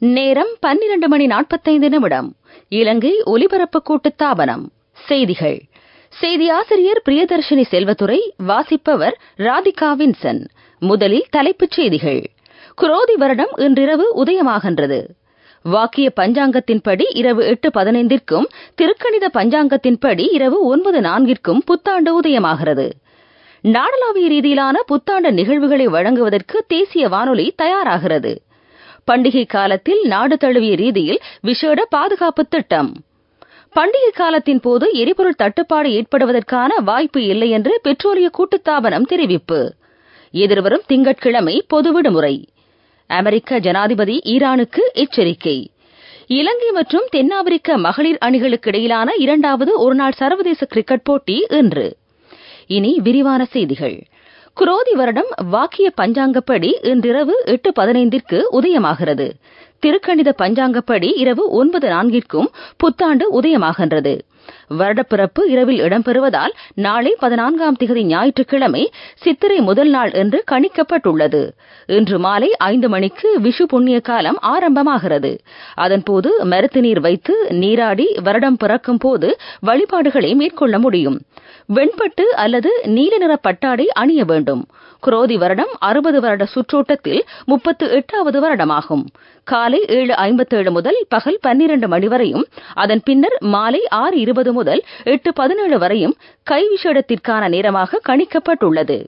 நேரம் 12:45 இலங்கை ஒலிபரப்பு கூட்டுத்தாபனம். செய்திகள். செய்தி ஆசிரியர் பிரியதர்ஷினி செல்வத்துறை. வாசிப்பவர் ராதிகா வின்சன். முதலில் தலைப்புச் செய்திகள். குரோதி வருடம் இன்றிரவு உதயமாகின்றது. வாக்கிய பஞ்சாங்கத்தின்படி இரவு 8:15 திருக்கணித பஞ்சாங்கத்தின்படி இரவு 9:04 புத்தாண்டு உதயமாகிறது. நாடளாவிய ரீதியிலான புத்தாண்டு நிகழ்வுகளை வழங்குவதற்கு தேசிய வானொலி தயாராகிறது. பண்டிகை காலத்தில் நாடு தழுவிய ரீதியில் விசேட பாதுகாப்பு திட்டம். பண்டிகை காலத்தின் போது எரிபொருள் தட்டுப்பாடு ஏற்படுவதற்கான வாய்ப்பு இல்லை என்று பெட்ரோலிய கூட்டுத்தாபனம் தெரிவிப்பு. எதிர்வரும் திங்கட்கிழமை பொது விடுமுறை. அமெரிக்க ஜனாதிபதி ஈரானுக்கு எச்சரிக்கை. இலங்கை மற்றும் தென்னாப்பிரிக்க மகளிர் அணிகளுக்கு இடையிலான 2வது ஒருநாள் சர்வதேச கிரிக்கெட் போட்டி இன்று. இனி விரிவான செய்திகள். குரோதி வருடம் வாக்கிய பஞ்சாங்கப்படி இன்றிரவு 8:15 உதயமாகிறது. திருக்கணித பஞ்சாங்கப்படி இரவு 9:04 புத்தாண்டு உதயமாகின்றது. வருடப்பிறப்பு இரவில் இடம்பெறுவதால் நாளை 14ஆம் திகதி ஞாயிற்றுக்கிழமை சித்திரை முதல் நாள் என்று கணிக்கப்பட்டுள்ளது. இன்று மாலை 5 மணிக்கு விஷு புண்ணிய காலம் ஆரம்பமாகிறது. அதன்போது மருத்து நீர் வைத்து நீராடி வருடம் பிறக்கும் போது வழிபாடுகளை மேற்கொள்ள முடியும். வெண்பட்டு அல்லது நீல நிற பட்டாடை அணிய வேண்டும். குரோதி வருடம் 60 வருட சுற்றோட்டத்தில் 38வது வருடமாகும். காலை 7:57 முதல் பகல் 12 மணி வரையும், அதன் பின்னர் மாலை 6:20 முதல் 8:17 வரையும் கைவிசேடத்திற்கான நேரமாக கணிக்கப்பட்டுள்ளது.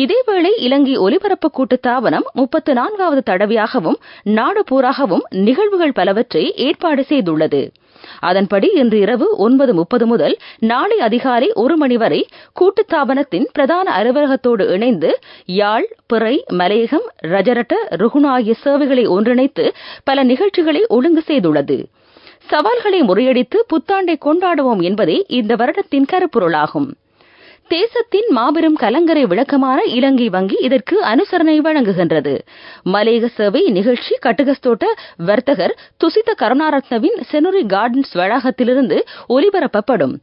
இதேவேளை இலங்கை ஒலிபரப்பு கூட்டுத்தாபனம் 34வது தடவையாகவும் நாடு பூராகவும் நிகழ்வுகள் பலவற்றை ஏற்பாடு செய்துள்ளது. அதன்படி இன்று இரவு 9:30 முதல் நாளை அதிகாலை 1 மணி வரை கூட்டுத்தாபனத்தின் பிரதான அலுவலகத்தோடு இணைந்து யாழ், பிறை, மலையகம், ரஜரட்ட, ருகுணா ஆகிய சேவைகளை ஒன்றிணைத்து பல நிகழ்ச்சிகளை ஒழுங்கு செய்துள்ளது. சவால்களை முறியடித்து புத்தாண்டை கொண்டாடுவோம் என்பதே இந்த வருடத்தின் கருப்பொருளாகும். தேசத்தின் மாபெரும் கலங்கரை விளக்கமான இலங்கை வங்கி இதற்கு அனுசரணை வழங்குகின்றது. மலையக சேவை நிகழ்ச்சி கட்டுகஸ்தோட்ட வர்த்தகர் துசித கருணாரத்னவின் செனுரி கார்டன்ஸ் வளாகத்திலிருந்து ஒலிபரப்பப்படும்.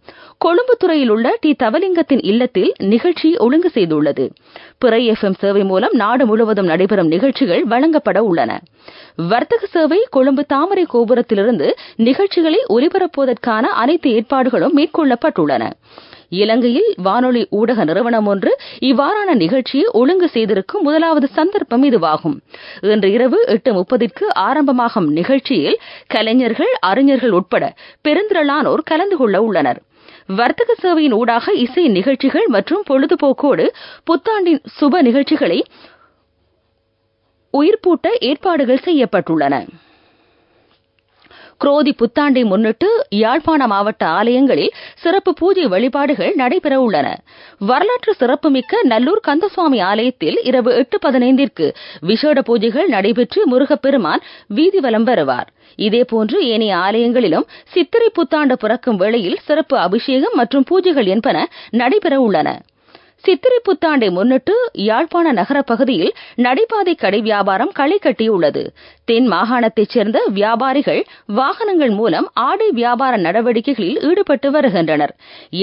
கொழும்பு துறையில் உள்ள டி தவலிங்கத்தின் இல்லத்தில் நிகழ்ச்சி ஒழுங்கு செய்துள்ளது. பிறை FM சேவை மூலம் நாடு முழுவதும் நடைபெறும் நிகழ்ச்சிகள் வழங்கப்பட உள்ளன. வர்த்தக சேவை கொழும்பு தாமரை கோபுரத்திலிருந்து நிகழ்ச்சிகளை ஒலிபரப்புவதற்கான அனைத்து ஏற்பாடுகளும் மேற்கொள்ளப்பட்டுள்ளன. இலங்கையில் வானொலி ஊடக நிறுவனம் ஒன்று இவ்வாறான நிகழ்ச்சியை ஒழுங்கு செய்திருக்கும் முதலாவது சந்தர்ப்பம் இதுவாகும். இன்று இரவு 8:30 ஆரம்பமாகும் நிகழ்ச்சியில் கலைஞர்கள், அறிஞர்கள் உட்பட பெருந்திரளானோர் கலந்து கொள்ள உள்ளனர். வர்த்தக சேவையின் ஊடாக இசை நிகழ்ச்சிகள் மற்றும் பொழுதுபோக்கோடு புத்தாண்டின் சுப நிகழ்ச்சிகளை உயிர்ப்பூட்ட ஏற்பாடுகள் செய்யப்பட்டுள்ளன. குரோதி புத்தாண்டை முன்னிட்டு யாழ்ப்பாண மாவட்ட ஆலயங்களில் சிறப்பு பூஜை வழிபாடுகள் நடைபெற உள்ளன. வரலாற்று சிறப்புமிக்க நல்லூர் கந்தசுவாமி ஆலயத்தில் இரவு 8:15 விசேட பூஜைகள் நடைபெற்று முருகப்பெருமான் வீதி வலம் வருவார். இதேபோன்று ஏனைய ஆலயங்களிலும் சித்திரை புத்தாண்டு பிறக்கும் வேளையில் சிறப்பு அபிஷேகம் மற்றும் பூஜைகள் என்பன நடைபெற உள்ளன. சித்திரை புத்தாண்டை முன்னிட்டு யாழ்ப்பாண நகர பகுதியில் நடைபாதை கடை வியாபாரம் களை கட்டியுள்ளது. தென் மாகாணத்தைச் சேர்ந்த வியாபாரிகள் வாகனங்கள் மூலம் ஆடை வியாபார நடவடிக்கைகளில் ஈடுபட்டு வருகின்றனர்.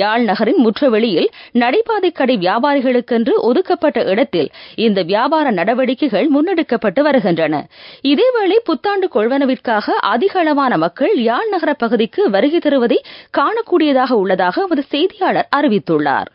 யாழ் நகரின் முற்றவெளியில் நடைபாதை கடை வியாபாரிகளுக்கென்று ஒதுக்கப்பட்ட இடத்தில் இந்த வியாபார நடவடிக்கைகள் முன்னெடுக்கப்பட்டு வருகின்றன. இதேவேளை புத்தாண்டு கொள்வனவிற்காக அதிக அளவான மக்கள் யாழ் நகர பகுதிக்கு வருகை தருவதை காணக்கூடியதாக உள்ளதாக எமது செய்தியாளர் அறிவித்துள்ளார்.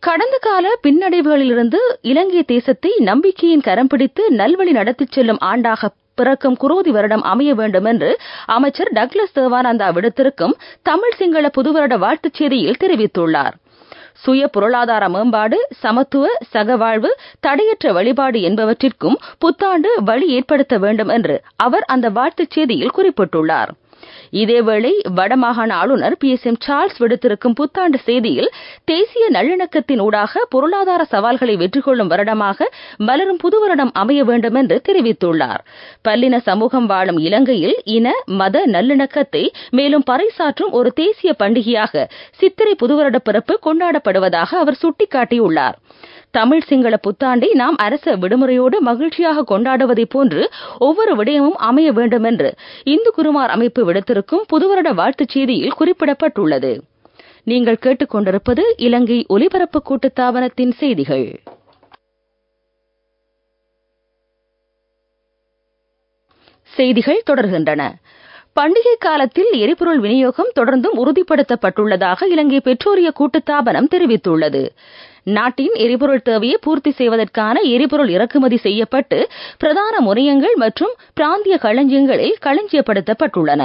கடந்த கால பின்னடைவுகளிலிருந்து இலங்கை தேசத்தை நம்பிக்கையின் கரம் பிடித்து நல்வழி நடத்திச் செல்லும் ஆண்டாக பிறக்கும் குரோதி வருடம் அமைய வேண்டும் என்று அமைச்சர் டக்ளஸ் தேவானந்தா விடுத்திருக்கும் தமிழ் சிங்கள புதுவருட வாழ்த்துச் செய்தியில் தெரிவித்துள்ளார். சுய பொருளாதார மேம்பாடு, சமத்துவ, சகவாழ்வு, தடையற்ற வழிபாடு என்பவற்றிற்கும் புத்தாண்டு வழி ஏற்படுத்த வேண்டும் என்று அவர் அந்த வாழ்த்துச் செய்தியில் குறிப்பிட்டுள்ளார். இதேவேளை வடமாகாண ஆளுநர் PSM சார்ல்ஸ் விடுத்திருக்கும் புத்தாண்டு செய்தியில் தேசிய நல்லிணக்கத்தின் ஊடாக பொருளாதார சவால்களை வெற்றி கொள்ளும் வருடமாக மலரும் புது வருடம் அமைய வேண்டும் என்று தெரிவித்துள்ளார். பல்லின சமூகம் வாழும் இலங்கையில் இன, மத நல்லிணக்கத்தை மேலும் பறைசாற்றும் ஒரு தேசிய பண்டிகையாக சித்திரை புதுவருட பிறப்பு கொண்டாடப்படுவதாக அவர் சுட்டிக்காட்டியுள்ளார். தமிழ் சிங்கள புத்தாண்டை நாம் அரச விடுமுறையோடு மகிழ்ச்சியாக கொண்டாடுவதை போன்று ஒவ்வொரு விடயமும் அமைய வேண்டும் என்று இந்து குருமார் அமைப்பு விடுத்திருக்கும் புதுவருட வாழ்த்துச் செய்தியில் குறிப்பிடப்பட்டுள்ளது. நீங்கள் கேட்டுக்கொண்டிருப்பது இலங்கை ஒலிபரப்பு கூட்டுத்தாபனத்தின் செய்திகள். செய்திகள் தொடர்கின்றன. பண்டிகை காலத்தில் எரிபொருள் விநியோகம் தொடர்ந்தும் உறுதிப்படுத்தப்பட்டுள்ளதாக இலங்கை பெட்ரோலிய கூட்டுத்தாபனம் தெரிவித்துள்ளது. நாட்டின் எரிபொருள் தேவையை பூர்த்தி செய்வதற்கான எரிபொருள் இறக்குமதி செய்யப்பட்டு பிரதான முனையங்கள் மற்றும் பிராந்திய களஞ்சியங்களில் களஞ்சியப்படுத்தப்பட்டுள்ளன.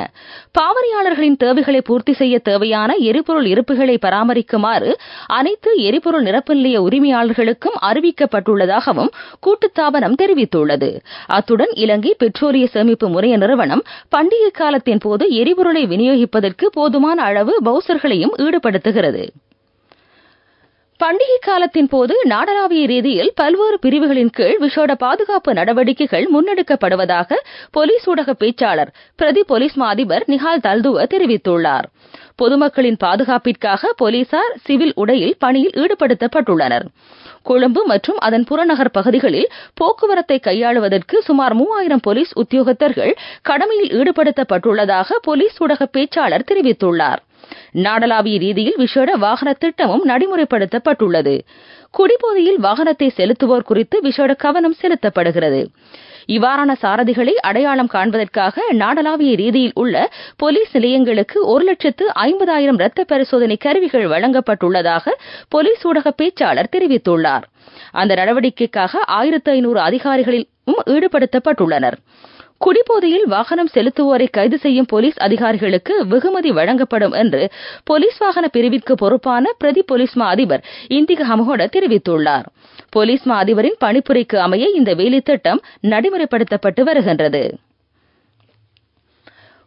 பாவனையாளர்களின் தேவைகளை பூர்த்தி செய்ய தேவையான எரிபொருள் இருப்புகளை பராமரிக்குமாறு அனைத்து எரிபொருள் நிரப்பு நிலைய உரிமையாளர்களுக்கும் அறிவிக்கப்பட்டுள்ளதாகவும் கூட்டுத்தாபனம் தெரிவித்துள்ளது. அத்துடன் இலங்கை பெட்ரோலிய சேமிப்பு முனைய நிறுவனம் பண்டிகை காலத்தின் போது எரிபொருளை விநியோகிப்பதற்கு போதுமான அளவு பவுசர்களையும் ஈடுபடுத்துகிறது. பண்டிகை காலத்தின் போது நாடளாவிய ரீதியில் பல்வேறு பிரிவுகளின் கீழ் விசேட பாதுகாப்பு நடவடிக்கைகள் முன்னெடுக்கப்படுவதாக போலீஸ் ஊடக பேச்சாளர் பிரதி போலீஸ் மா அதிபர் நிஹால் தல்துவ தெரிவித்துள்ளார். பொதுமக்களின் பாதுகாப்பிற்காக போலீசார் சிவில் உடையில் பணியில் ஈடுபடுத்தப்பட்டுள்ளனர். கொழும்பு மற்றும் அதன் புறநகர் பகுதிகளில் போக்குவரத்தை கையாளுவதற்கு சுமார் 3000 போலீஸ் உத்தியோகத்தர்கள் கடமையில் ஈடுபடுத்தப்பட்டுள்ளதாக போலீஸ் ஊடக பேச்சாளர் தெரிவித்துள்ளார். நாடளாவிய ரீதியில் விசேட வாகன திட்டமும் நடைமுறைப்படுத்தப்பட்டுள்ளது. குடிபோதையில் வாகனத்தை செலுத்துவோர் குறித்து விசேட கவனம் செலுத்தப்படுகிறது. இவ்வாறான சாரதிகளை அடையாளம் காண்பதற்காக நாடளாவிய ரீதியில் உள்ள போலீஸ் நிலையங்களுக்கு 1,50,000 இரத்த பரிசோதனை கருவிகள் வழங்கப்பட்டுள்ளதாக போலீஸ் ஊடக பேச்சாளர் தெரிவித்துள்ளார். அந்த நடவடிக்கைக்காக 1,500 அதிகாரிகளும் ஈடுபடுத்தப்பட்டுள்ளனர். குடிபோதையில் வாகனம் செலுத்துவோரை கைது செய்யும் போலீஸ் அதிகாரிகளுக்கு வெகுமதி வழங்கப்படும் என்று போலீஸ் வாகன பிரிவிற்கு பொறுப்பான பிரதி போலீஸ் மா அதிபர் இந்திக ஹமஹோட தெரிவித்துள்ளார். போலீஸ் மா அதிபரின் பணிப்புரைக்கு அமைய இந்த வேலை திட்டம் நடைமுறைப்படுத்தப்பட்டு வருகின்றது.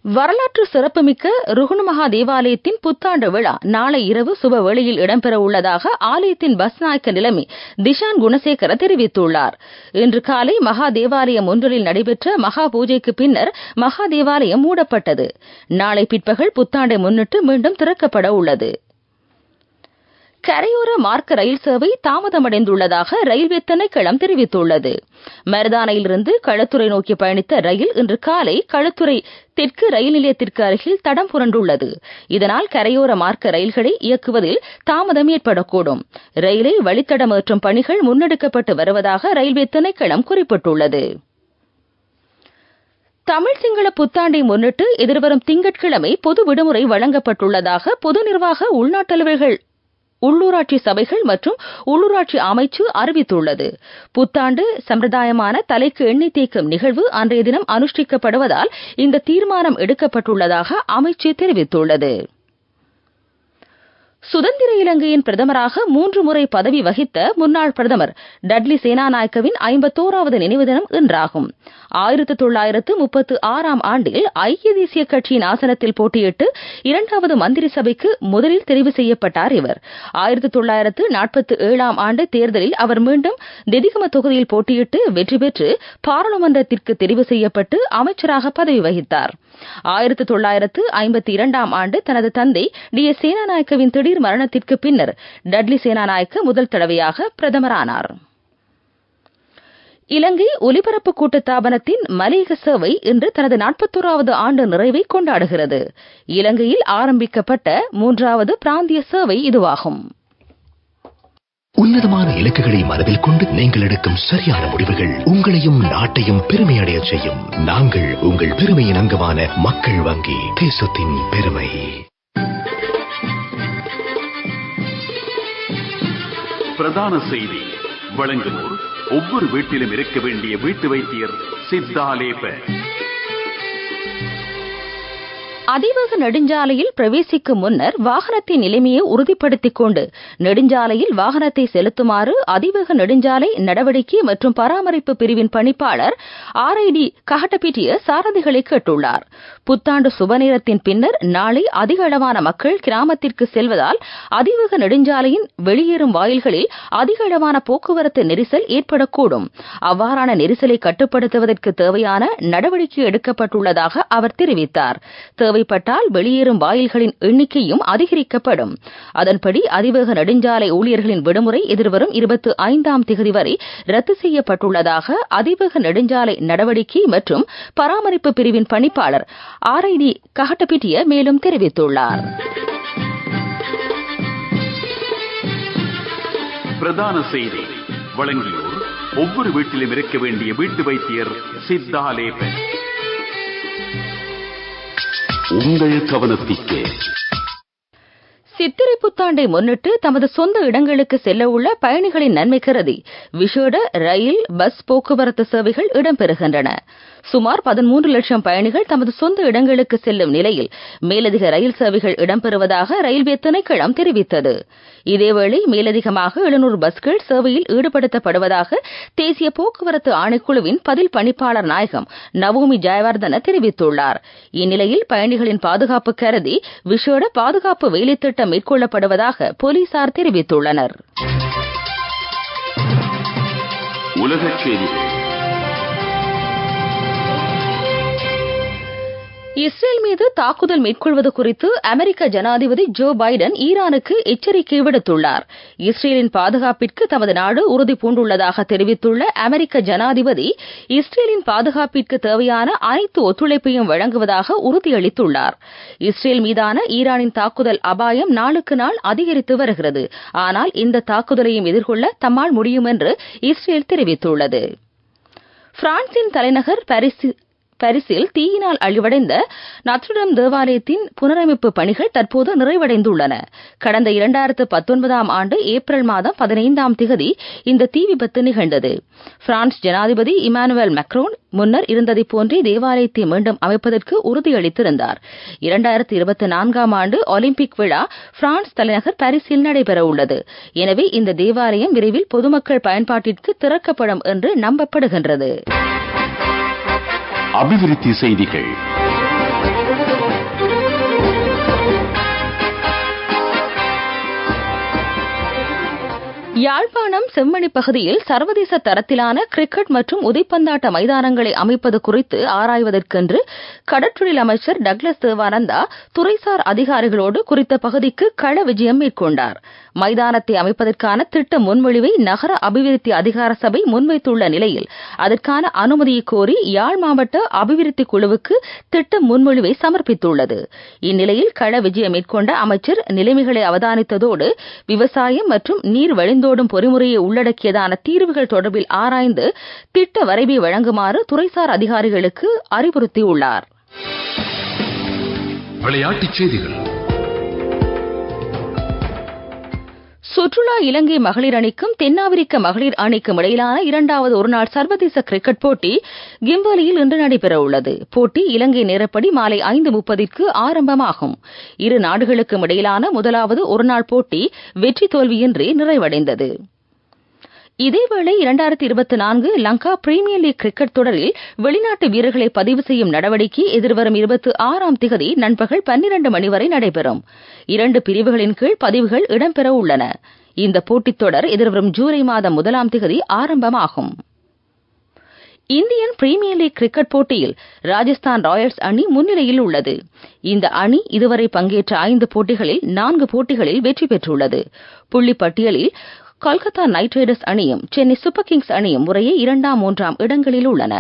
வரலாற்று சிறப்புமிக்க ருகுணமகா தேவாலயத்தின் புத்தாண்டு விழா நாளை இரவு சுப வேளையில் இடம்பெற உள்ளதாக ஆலயத்தின் பஸ்நாயக்க நிலைமை திஷான் குணசேகர தெரிவித்துள்ளார். இன்று காலை மகா தேவாலயம் ஒன்றில் நடைபெற்ற மகா பூஜைக்கு பின்னர் மகா தேவாலயம் மூடப்பட்டது. நாளை பிற்பகல் புத்தாண்டை முன்னிட்டு மீண்டும் திறக்கப்பட உள்ளது. கரையோர மார்க்க ரயில் சேவை தாமதமடைந்துள்ளதாக ரயில்வே திணைக்களம் தெரிவித்துள்ளது. மருதானையிலிருந்து களத்துறை நோக்கி பயணித்த ரயில் இன்று காலை களத்துறை தெற்கு ரயில் நிலையத்திற்கு அருகில் தடம் புரண்டுள்ளது. இதனால் கரையோர மார்க்க ரயில்களை இயக்குவதில் தாமதம் ஏற்படக்கூடும். ரயிலை வழித்தடமேற்றும் பணிகள் முன்னெடுக்கப்பட்டு வருவதாக ரயில்வே திணைக்களம் குறிப்பிட்டுள்ளது. தமிழ் சிங்கள புத்தாண்டை முன்னிட்டு எதிர்வரும் திங்கட்கிழமை பொது விடுமுறை வழங்கப்பட்டுள்ளதாக பொது நிர்வாக உள்நாட்டலுவல்கள் உள்ளூராட்சி சபைகள் மற்றும் உள்ளூராட்சி அமைச்சு அறிவித்துள்ளது. புத்தாண்டு சம்பிரதாயமான தலைக்கு எண்ணெய் தேய்க்கும் நிகழ்வு அன்றைய தினம் அனுஷ்டிக்கப்படுவதால் இந்த தீர்மானம் எடுக்கப்பட்டுள்ளதாக அமைச்சு தெரிவித்துள்ளது. சுதந்திர இலங்கையின் பிரதமராக 3 முறை பதவி வகித்த முன்னாள் பிரதமர் டட்லி சேனாநாயக்கவின் 51வது நினைவு தினம் இன்றாகும். 1936ஆம் ஆண்டில் ஐக்கிய தேசிய கட்சியின் ஆசனத்தில் போட்டியிட்டு 2வது மந்திரி சபைக்கு முதலில் தெரிவு செய்யப்பட்டார் இவர். 1947ஆம் ஆண்டு தேர்தலில் அவர் மீண்டும் தெதிகம தொகுதியில் போட்டியிட்டு வெற்றி பெற்று பாராளுமன்றத்திற்கு தெரிவு செய்யப்பட்டு அமைச்சராக பதவி வகித்தார். 1952ஆம் ஆண்டு தனது தந்தை டி எஸ் சேனாநாயக்கவின் திடீர் மரணத்திற்கு பின்னர் டட்லி சேனாநாயக்க முதல் தடவையாக பிரதமரானார். இலங்கை ஒலிபரப்பு கூட்டுத்தாபனத்தின் மலையக சேவை இன்று தனது 41வது ஆண்டு நிறைவை கொண்டாடுகிறது. இலங்கையில் ஆரம்பிக்கப்பட்ட 3வது பிராந்திய சேவை இதுவாகும். உன்னதமான இலக்குகளை மனதில் கொண்டு நீங்கள் எடுக்கும் சரியான முடிவுகள் உங்களையும் நாட்டையும் பெருமையடைய செய்யும். நாங்கள் உங்கள் பெருமையின் அங்கமான மக்கள் வங்கி, தேசத்தின் பெருமை. பிரதான செய்தி வழங்குவோர் ஒவ்வொரு வீட்டிலும் இருக்க வேண்டிய வீட்டு வைத்தியர் சித்தாலேப. அதிவேக நெடுஞ்சாலையில் பிரவேசிக்கும் முன்னர் வாகனத்தின் நிலைமையை உறுதிப்படுத்திக் கொண்டு நெடுஞ்சாலையில் வாகனத்தை செலுத்துமாறு அதிவேக நெடுஞ்சாலை நடவடிக்கை மற்றும் பராமரிப்பு பிரிவின் பணிப்பாளர் RID கஹட்டபிட்டிய சாரதிகளை கேட்டுள்ளார். புத்தாண்டு சுபநேரத்தின் பின்னர் நாளை அதிக அளவான மக்கள் கிராமத்திற்கு செல்வதால் அதிவேக நெடுஞ்சாலையின் வெளியேறும் வாயில்களில் அதிக அளவான போக்குவரத்து நெரிசல் ஏற்படக்கூடும். அவ்வாறான நெரிசலை கட்டுப்படுத்துவதற்கு தேவையான நடவடிக்கை எடுக்கப்பட்டுள்ளதாக அவர் தெரிவித்தார். தேவைப்பட்டால் வெளியேறும் வாயில்களின் எண்ணிக்கையும் அதிகரிக்கப்படும். அதன்படி அதிவேக நெடுஞ்சாலை ஊழியர்களின் விடுமுறை எதிர்வரும் 25ஆம் தேதி வரை ரத்து செய்யப்பட்டுள்ளதாக அதிவேக நெடுஞ்சாலை நடவடிக்கை மற்றும் பராமரிப்பு பிரிவின் பணிப்பாளர் RID கஹட்டபிட்டிய மேலும் தெரிவித்துள்ளார். பிரதான செய்தி வழங்கியோர் ஒவ்வொரு வீட்டிலும் இருக்க வேண்டிய வீட்டு வைத்தியர் சித்தாலேப. உங்கள் கவனத்திற்கு. சித்திரை புத்தாண்டை முன்னிட்டு தமது சொந்த இடங்களுக்கு செல்ல உள்ள பயணிகளின் நன்மை கருதி விசேட ரயில், பஸ் போக்குவரத்து சேவைகள் இடம்பெறுகின்றன. சுமார் 13 லட்சம் பயணிகள் தமது சொந்த இடங்களுக்கு செல்லும் நிலையில் மேலதிக ரயில் சேவைகள் இடம்பெறுவதாக ரயில்வே திணைக்களம் தெரிவித்தது. இதேவேளை மேலதிகமாக 700 பஸ்கள் சேவையில் ஈடுபடுத்தப்படுவதாக தேசிய போக்குவரத்து ஆணைக்குழுவின் பதில் பணிப்பாளர் நாயகம் நவோமி ஜெயவர்தன தெரிவித்துள்ளார். இந்நிலையில் பயணிகளின் பாதுகாப்பு கருதி விசேட பாதுகாப்பு வேலைத்திட்டம் மேற்கொள்ளப்படுவதாக போலீசார் தெரிவித்துள்ளனர். உலகச் செய்திகள். இஸ்ரேல் மீது தாக்குதல் மேற்கொள்வது குறித்து அமெரிக்க ஜனாதிபதி ஜோ பைடன் ஈரானுக்கு எச்சரிக்கை விடுத்துள்ளார். இஸ்ரேலின் பாதுகாப்பிற்கு தமது நாடு உறுதி பூண்டுள்ளதாக தெரிவித்துள்ள அமெரிக்க ஜனாதிபதி இஸ்ரேலின் பாதுகாப்பிற்கு தேவையான அனைத்து ஒத்துழைப்பையும் வழங்குவதாக உறுதியளித்துள்ளார். இஸ்ரேல் மீதான ஈரானின் தாக்குதல் அபாயம் நாளுக்கு நாள் அதிகரித்து வருகிறது. ஆனால் இந்த தாக்குதலையும் எதிர்கொள்ள தம்மால் முடியும் என்று இஸ்ரேல் தெரிவித்துள்ளது. பிரான்சின் தலைநகர் பாரிஸில் தீயினால் அழிவடைந்த நாட்ரடம் தேவாலயத்தின் புனரமைப்பு பணிகள் தற்போது நிறைவடைந்துள்ளன. கடந்த 2019ஆம் ஆண்டு ஏப்ரல் மாதம் 15ஆம் திகதி இந்த தீ விபத்து நிகழ்ந்தது. பிரான்ஸ் ஜனாதிபதி இமானுவேல் மேக்ரோன் முன்னர் இருந்ததைப் போன்றே தேவாலயத்தை மீண்டும் அமைப்பதற்கு உறுதியளித்திருந்தார். 2024ஆம் ஆண்டு ஒலிம்பிக் விழா பிரான்ஸ் தலைநகர் பாரிஸில் நடைபெறவுள்ளது. எனவே இந்த தேவாலயம் விரைவில் பொதுமக்கள் பயன்பாட்டிற்கு திறக்கப்படும் என்று நம்பப்படுகின்றது. அபிவிருத்தி செய்திகள். யாழ்ப்பாணம் செம்மணி பகுதியில் சர்வதேச தரத்திலான கிரிக்கெட் மற்றும் உதைப்பந்தாட்ட மைதானங்களை அமைப்பது குறித்து ஆராய்வதற்கென்று கடற்றொழில் அமைச்சர் டக்ளஸ் தேவானந்தா துறைசார் அதிகாரிகளோடு குறித்த பகுதிக்கு கள விஜயம் மேற்கொண்டார். மைதானத்தை அமைப்பதற்கான திட்ட முன்மொழிவை நகர அபிவிருத்தி அதிகார சபை முன்வைத்துள்ள நிலையில் அதற்கான அனுமதியை கோரி யாழ் மாவட்ட அபிவிருத்தி குழுவுக்கு திட்ட முன்மொழிவை சமர்ப்பித்துள்ளது. இந்நிலையில் கள விஜயம் மேற்கொண்ட அமைச்சர் நிலைமைகளை அவதானித்ததோடு விவசாயம் மற்றும் நீர் வழிந்தோடும் பொறிமுறையை உள்ளடக்கியதான தீர்வுகள் தொடர்பில் ஆராய்ந்து திட்ட வரைவை வழங்குமாறு துறைசார் அதிகாரிகளுக்கு அறிவுறுத்தியுள்ளார். விளையாட்டுச் செய்திகள். சுற்றுலா இலங்கை மகளிர் அணிக்கும் தென்னாப்பிரிக்க மகளிர் அணிக்கும் இடையிலான 2வது ஒருநாள் சர்வதேச கிரிக்கெட் போட்டி கிம்பலியில் இன்று நடைபெறவுள்ளது. போட்டி இலங்கை நேரப்படி மாலை 5:30க்கு ஆரம்பமாகும். இரு நாடுகளுக்கும் இடையிலான முதலாவது ஒருநாள் போட்டி வெற்றி தோல்வியின்றி நிறைவடைந்தது. இதேவேளை 2024 லங்கா பிரீமியர் லீக் கிரிக்கெட் தொடரில் வெளிநாட்டு வீரர்களை பதிவு செய்யும் நடவடிக்கை எதிர்வரும் 26ஆம் திகதி நண்பகல் 12 மணி வரை நடைபெறும். 2 பிரிவுகளின் கீழ் பதிவுகள் இடம்பெற உள்ளன. இந்த போட்டித் தொடர் எதிர்வரும் ஜூலை மாதம் 1ஆம் திகதி ஆரம்பமாகும். இந்தியன் பிரீமியர் லீக் கிரிக்கெட் போட்டியில் ராஜஸ்தான் ராயல்ஸ் அணி முன்னிலையில் உள்ளது. இந்த அணி இதுவரை பங்கேற்ற 5 போட்டிகளில் 4 போட்டிகளில் வெற்றி பெற்றுள்ளது. புள்ளி பட்டியலில் கொல்கத்தா நைட் ரைடர்ஸ் அணியும் சென்னை சூப்பர் கிங்ஸ் அணியும் முறையே 2ஆம் 3ஆம் இடங்களில் உள்ளன.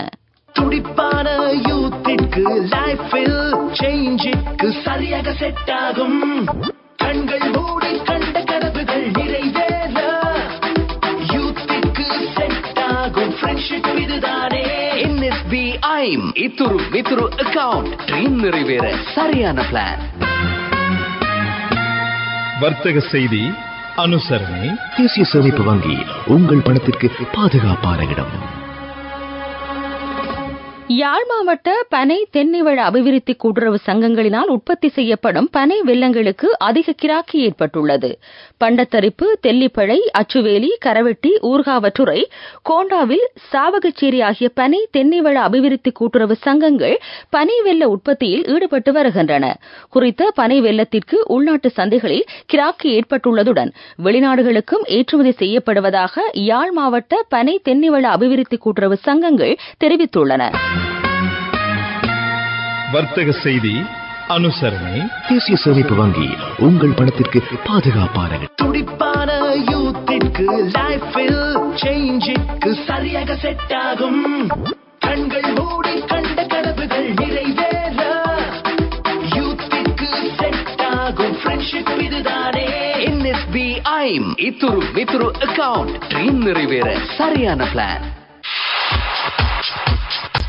துடிப்பான யூத்திற்கு லைஃபில் சேஞ்சுக்கு சரியாக செட் ஆகும். கண்கள் மூடி கண்ட கனவுகள் நிறைவேற யூத்திற்கு செட் ஆகும் ஃப்ரெண்ட்ஷிப் இதுதானே. NSBI இத்துரு அக்கவுண்ட் ட்ரீம் நிறைவேற சரியான பிளான். வர்த்தக செய்தி அனுசரணை. தேசிய சேமிப்பு வங்கி உங்கள் பணத்திற்கு பாதுகாப்பான இடம். யாழ் மாவட்ட பனை தென்னிவள அபிவிருத்தி கூட்டுறவு சங்கங்களினால் உற்பத்தி செய்யப்படும் பனை வெல்லங்களுக்கு அதிக கிராக்கி ஏற்பட்டுள்ளது. பண்டத்தரிப்பு, தெல்லிப்பழை, அச்சுவேலி, கரவெட்டி, ஊர்காவற்றுறை, கோண்டாவில், சாவகச்சேரி ஆகிய பனை தென்னிவள அபிவிருத்தி கூட்டுறவு சங்கங்கள் பனை வெல்ல உற்பத்தியில் ஈடுபட்டு வருகின்றன. குறித்த பனை வெல்லத்திற்கு உள்நாட்டு சந்தைகளில் கிராக்கி ஏற்பட்டுள்ளதுடன் வெளிநாடுகளுக்கும் ஏற்றுமதி செய்யப்படுவதாக யாழ் மாவட்ட பனை தென்னிவள அபிவிருத்தி கூட்டுறவு சங்கங்கள் தெரிவித்துள்ளன. வர்த்தக செய்தி அனுசரணை. தேசிய சேமிப்பு வங்கி உங்கள் பணத்திற்கு பாதுகாப்பான இடம். துடிப்பான யூத்திற்கு லைஃபில் சேஞ்சுக்கு சரியாக செட் ஆகும். கண்கள் மூடி கண்ட கனவுகள் நிறைவேற யூத்திற்கு செட் ஆகும் ஃப்ரெண்ட்ஷிப் இதுதானே. NSBI இத்துரு அக்கவுண்ட் ட்ரீம் நிறைவேற சரியான பிளான்.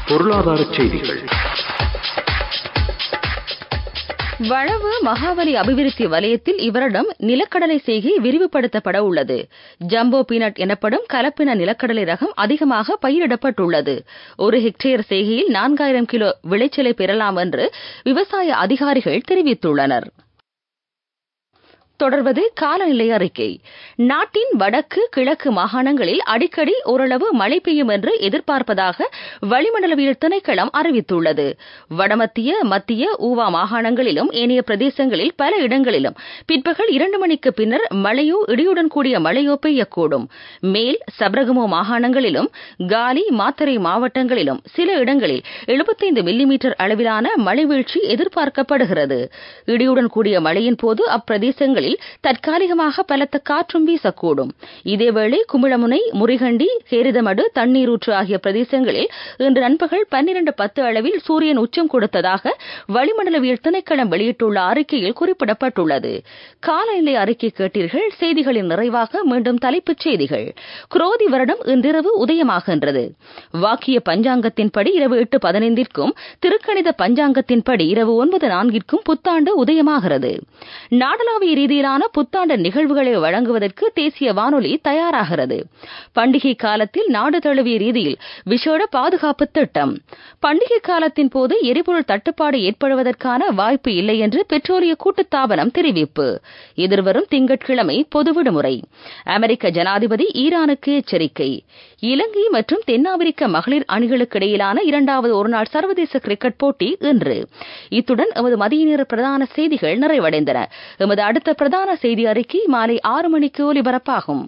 பொருளாதார செய்திகள். வளவு மகாவலி அபிவிருத்தி வலயத்தில் இவரிடம் நிலக்கடலை செய்கை விரிவுபடுத்தப்பட உள்ளது. ஜம்போ பீனட் எனப்படும் கலப்பின நிலக்கடலை ரகம் அதிகமாக பயிரிடப்பட்டுள்ளது. 1 ஹெக்டேர் செய்கையில் 4000 கிலோ விளைச்சலை பெறலாம் என்று விவசாய அதிகாரிகள் தெரிவித்துள்ளனர். தொடர்வது காலநிலை அறிக்கை. நாட்டின் வடக்கு கிழக்கு மாகாணங்களில் அடிக்கடி ஓரளவு மழை பெய்யும் என்று எதிர்பார்ப்பதாக வளிமண்டலவியல் திணைக்களம் அறிவித்துள்ளது. வடமத்திய மத்திய ஊவா மாகாணங்களிலும் ஏனைய பிரதேசங்களில் பல இடங்களிலும் பிற்பகல் 2 மணிக்கு பின்னர் மழையோ இடியுடன் கூடிய மழையோ பெய்யக்கூடும். மேல் சப்ரகமோ மாகாணங்களிலும் காலி மாத்தறை மாவட்டங்களிலும் சில இடங்களில் 75 மில்லிமீட்டர் அளவிலான மழை வீழ்ச்சி எதிர்பார்க்கப்படுகிறது. இடியுடன் கூடிய மழையின் போது அப்பிரதேசங்களில் தற்காலிகமாக பலத்த காற்றும் வீசக்கூடும். இதேவேளை குமிழமுனை, முறிகண்டி, கேரிதமடு, தண்ணீரூற்று ஆகிய பிரதேசங்களில் இன்று நண்பகல் 12:10 அளவில் சூரியன் உச்சம் கொடுத்ததாக வளிமண்டலவியல் திணைக்களம் வெளியிட்டுள்ள அறிக்கையில் குறிப்பிடப்பட்டுள்ளது. காலநிலை அறிக்கை கேட்டீர்கள். செய்திகளின் நிறைவாக மீண்டும் தலைப்புச் செய்திகள். குரோதி வருடம் இன்றிரவு உதயமாகின்றது. வாக்கிய பஞ்சாங்கத்தின்படி இரவு 8:15ற்கும் திருக்கணித பஞ்சாங்கத்தின்படி இரவு 9:04ற்கும் புத்தாண்டு உதயமாகிறது. நாடளாவிய ரீதியிலான புத்தாண்டு நிகழ்வுகளை வழங்குவதற்கு தேசிய வானொலி தயாராகிறது. பண்டிகை காலத்தில் நாடு தழுவிய ரீதியில் விசேட பாதுகாப்பு திட்டம். பண்டிகை காலத்தின் போது எரிபொருள் தட்டுப்பாடு ஏற்படுவதற்கான வாய்ப்பு இல்லை என்று பெட்ரோலிய கூட்டுத்தாபனம் தெரிவிப்பு. எதிர்வரும் திங்கட்கிழமை பொது விடுமுறை. அமெரிக்க ஜனாதிபதி ஈரானுக்கு எச்சரிக்கை. இலங்கை மற்றும் தென்னாப்பிரிக்க மகளிர் அணிகளுக்கு இடையிலான 2வது ஒருநாள் சர்வதேச கிரிக்கெட் போட்டி இன்று. இத்துடன் எமது மதிய நேர பிரதான செய்திகள் நிறைவடைந்தன. எமது அடுத்த பிரதான செய்தி அறிக்கை மாலை 6 மணிக்கு ஒலிபரப்பாகும்.